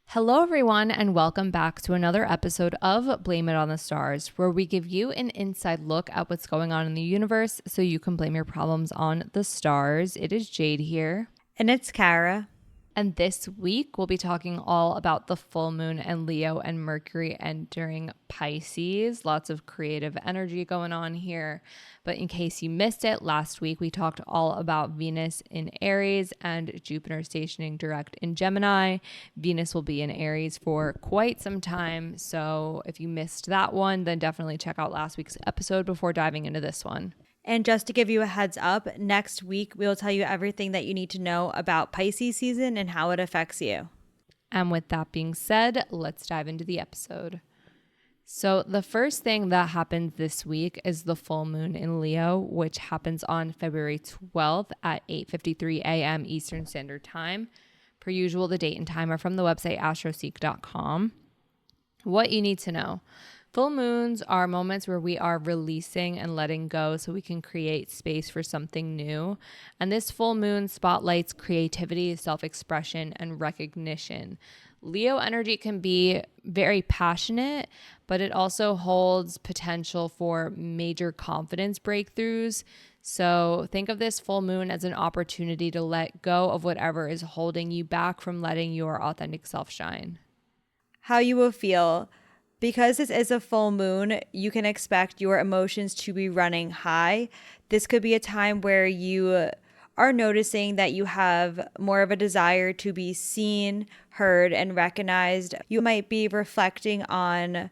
Hello, everyone, and welcome back to another episode of Blame It on the Stars, where we give you an inside look at what's going on in the universe so you can blame your problems on the stars. It is Jade here. And it's Kara. And this week, we'll be talking all about the full moon and Leo and Mercury entering Pisces. Lots of creative energy going on here. But in case you missed it, last week we talked all about Venus in Aries and Jupiter stationing direct in Gemini. Venus will be in Aries for quite some time. So if you missed that one, then definitely check out last week's episode before diving into this one. And just to give you a heads up, next week we will tell you everything that you need to know about Pisces season and how it affects you. And with that being said, let's dive into the episode. So the first thing that happens this week is the full moon in Leo, which happens on February 12th at 8:53 a.m. Eastern Standard Time. Per usual, the date and time are from the website astroseek.com. What you need to know. Full moons are moments where we are releasing and letting go so we can create space for something new. And this full moon spotlights creativity, self-expression, and recognition. Leo energy can be very passionate, but it also holds potential for major confidence breakthroughs. So think of this full moon as an opportunity to let go of whatever is holding you back from letting your authentic self shine. How you will feel. Because this is a full moon, you can expect your emotions to be running high. This could be a time where you are noticing that you have more of a desire to be seen, heard, and recognized. You might be reflecting on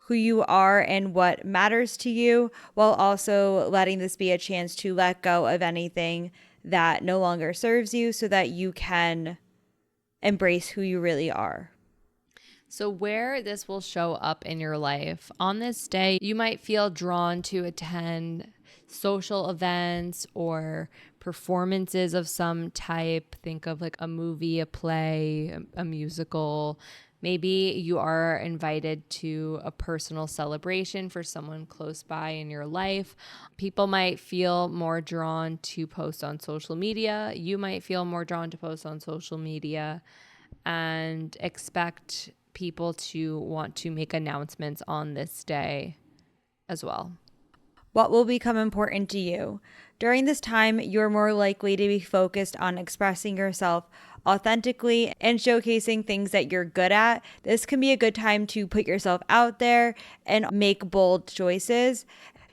who you are and what matters to you, while also letting this be a chance to let go of anything that no longer serves you so that you can embrace who you really are. So where this will show up in your life, on this day, you might feel drawn to attend social events or performances of some type. Think of like a movie, a play, a musical. Maybe you are invited to a personal celebration for someone close by in your life. People might feel more drawn to post on social media. You might feel more drawn to post on social media and expect people to want to make announcements on this day as well. What will become important to you? During this time, you're more likely to be focused on expressing yourself authentically and showcasing things that you're good at. This can be a good time to put yourself out there and make bold choices.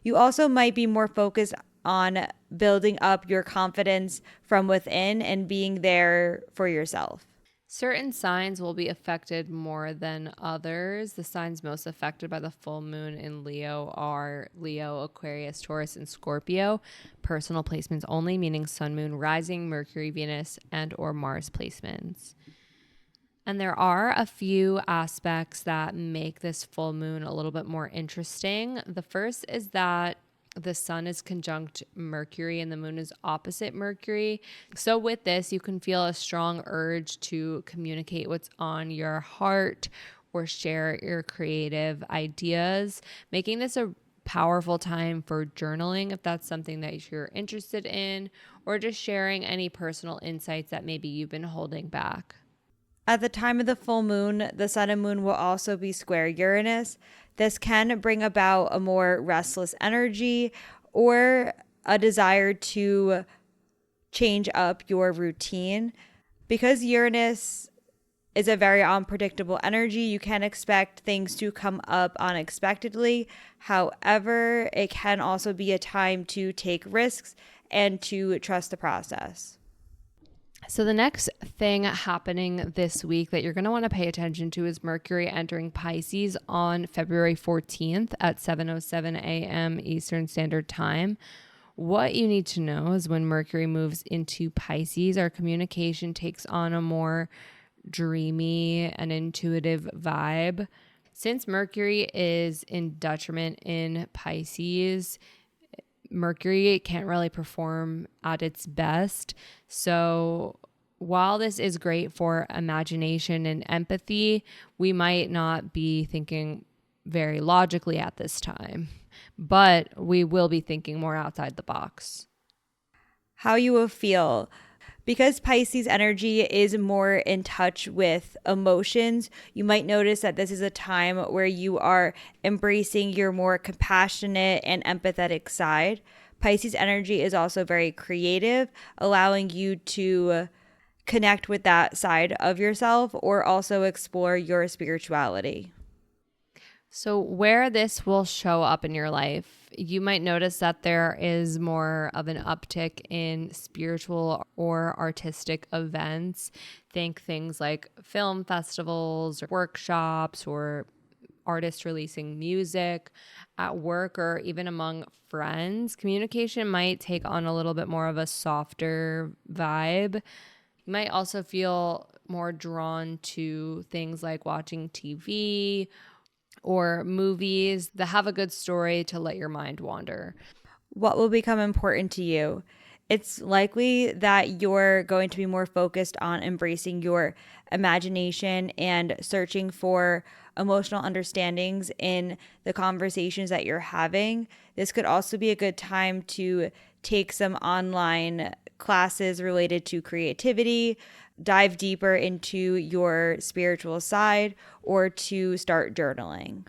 You also might be more focused on building up your confidence from within and being there for yourself. Certain signs will be affected more than others. The signs most affected by the full moon in Leo are Leo, Aquarius, Taurus, and Scorpio. Personal placements only, meaning sun, moon, rising, Mercury, Venus, and or Mars placements. And there are a few aspects that make this full moon a little bit more interesting. The first is that the sun is conjunct Mercury and the moon is opposite Mercury. So with this, you can feel a strong urge to communicate what's on your heart or share your creative ideas, making this a powerful time for journaling if that's something that you're interested in, or just sharing any personal insights that maybe you've been holding back. At the time of the full moon, the sun and moon will also be square Uranus. This can bring about a more restless energy or a desire to change up your routine. Because Uranus is a very unpredictable energy, you can expect things to come up unexpectedly. However, it can also be a time to take risks and to trust the process. So the next thing happening this week that you're going to want to pay attention to is Mercury entering Pisces on February 14th at 7:07 a.m. Eastern Standard Time. What you need to know is when Mercury moves into Pisces, our communication takes on a more dreamy and intuitive vibe. Since Mercury is in detriment in Pisces, Mercury can't really perform at its best. So while this is great for imagination and empathy, we might not be thinking very logically at this time, but we will be thinking more outside the box. How you will feel. Because Pisces energy is more in touch with emotions, you might notice that this is a time where you are embracing your more compassionate and empathetic side. Pisces energy is also very creative, allowing you to connect with that side of yourself or also explore your spirituality. So where this will show up in your life, you might notice that there is more of an uptick in spiritual or artistic events. Think things like film festivals or workshops or artists releasing music at work or even among friends. Communication might take on a little bit more of a softer vibe. You might also feel more drawn to things like watching TV or movies that have a good story to let your mind wander. What will become important to you? It's likely that you're going to be more focused on embracing your imagination and searching for emotional understandings in the conversations that you're having. This could also be a good time to take some online classes related to creativity, dive deeper into your spiritual side, or to start journaling.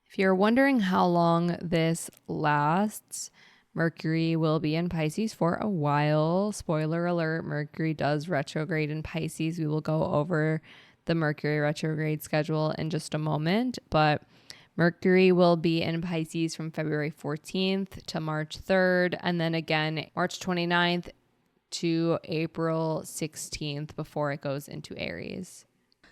If you're wondering how long this lasts, Mercury will be in Pisces for a while. Spoiler alert, Mercury does retrograde in Pisces. We will go over the Mercury retrograde schedule in just a moment, but Mercury will be in Pisces from February 14th to March 3rd, and then again March 29th to April 16th before it goes into Aries.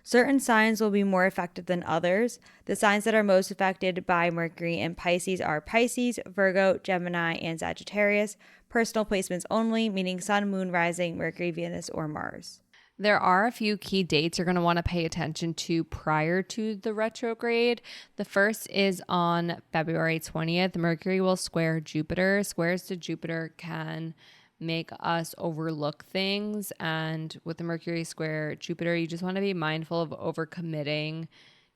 Certain signs will be more affected than others. The signs that are most affected by Mercury in Pisces are Pisces, Virgo, Gemini, and Sagittarius. Personal placements only, meaning Sun, Moon, Rising, Mercury, Venus, or Mars. There are a few key dates you're going to want to pay attention to prior to the retrograde. The first is on February 20th. Mercury will square Jupiter. Squares to Jupiter can make us overlook things. And with the Mercury square Jupiter, you just want to be mindful of overcommitting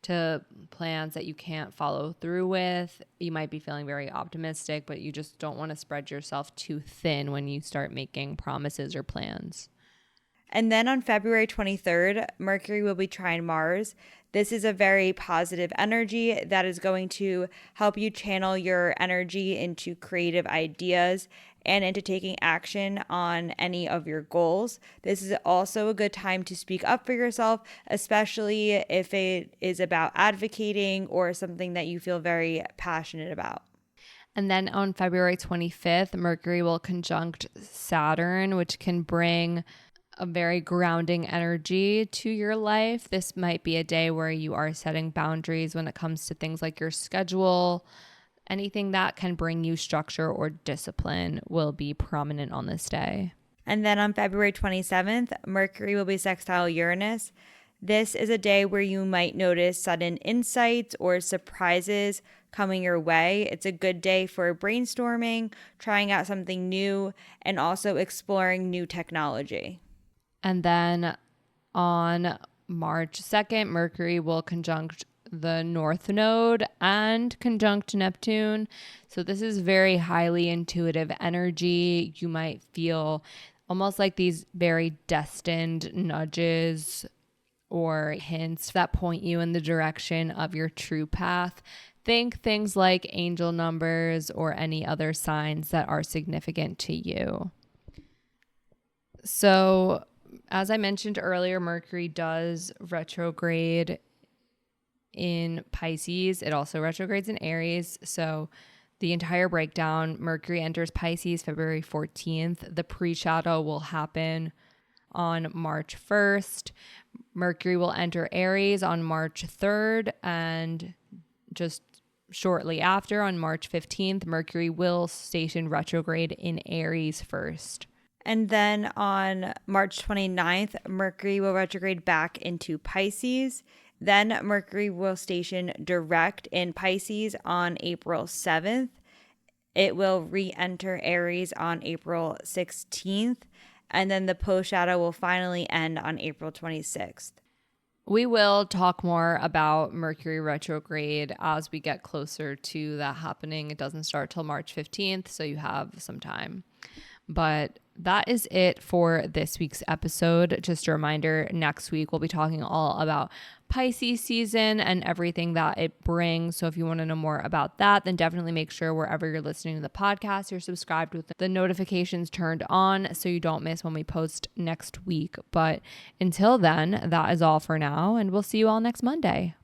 to plans that you can't follow through with. You might be feeling very optimistic, but you just don't want to spread yourself too thin when you start making promises or plans. And then on February 23rd, Mercury will be trine Mars. This is a very positive energy that is going to help you channel your energy into creative ideas and into taking action on any of your goals. This is also a good time to speak up for yourself, especially if it is about advocating or something that you feel very passionate about. And then on February 25th, Mercury will conjunct Saturn, which can bring a very grounding energy to your life. This might be a day where you are setting boundaries when it comes to things like your schedule. Anything that can bring you structure or discipline will be prominent on this day. And then on February 27th, Mercury will be sextile Uranus. This is a day where you might notice sudden insights or surprises coming your way. It's a good day for brainstorming, trying out something new, and also exploring new technology. And then on March 2nd, Mercury will conjunct the North Node and conjunct Neptune. So this is very highly intuitive energy. You might feel almost like these very destined nudges or hints that point you in the direction of your true path. Think things like angel numbers or any other signs that are significant to you. So, as I mentioned earlier, Mercury does retrograde in Pisces. It also retrogrades in Aries. So the entire breakdown, Mercury enters Pisces February 14th. The pre-shadow will happen on March 1st. Mercury will enter Aries on March 3rd. And just shortly after, on March 15th, Mercury will station retrograde in Aries first. And then on March 29th, Mercury will retrograde back into Pisces. Then Mercury will station direct in Pisces on April 7th. It will re-enter Aries on April 16th. And then the post shadow will finally end on April 26th. We will talk more about Mercury retrograde as we get closer to that happening. It doesn't start till March 15th, so you have some time. But that is it for this week's episode. Just a reminder, next week we'll be talking all about Pisces season and everything that it brings. So if you want to know more about that, then definitely make sure wherever you're listening to the podcast, you're subscribed with the notifications turned on so you don't miss when we post next week. But until then, that is all for now, and we'll see you all next Monday.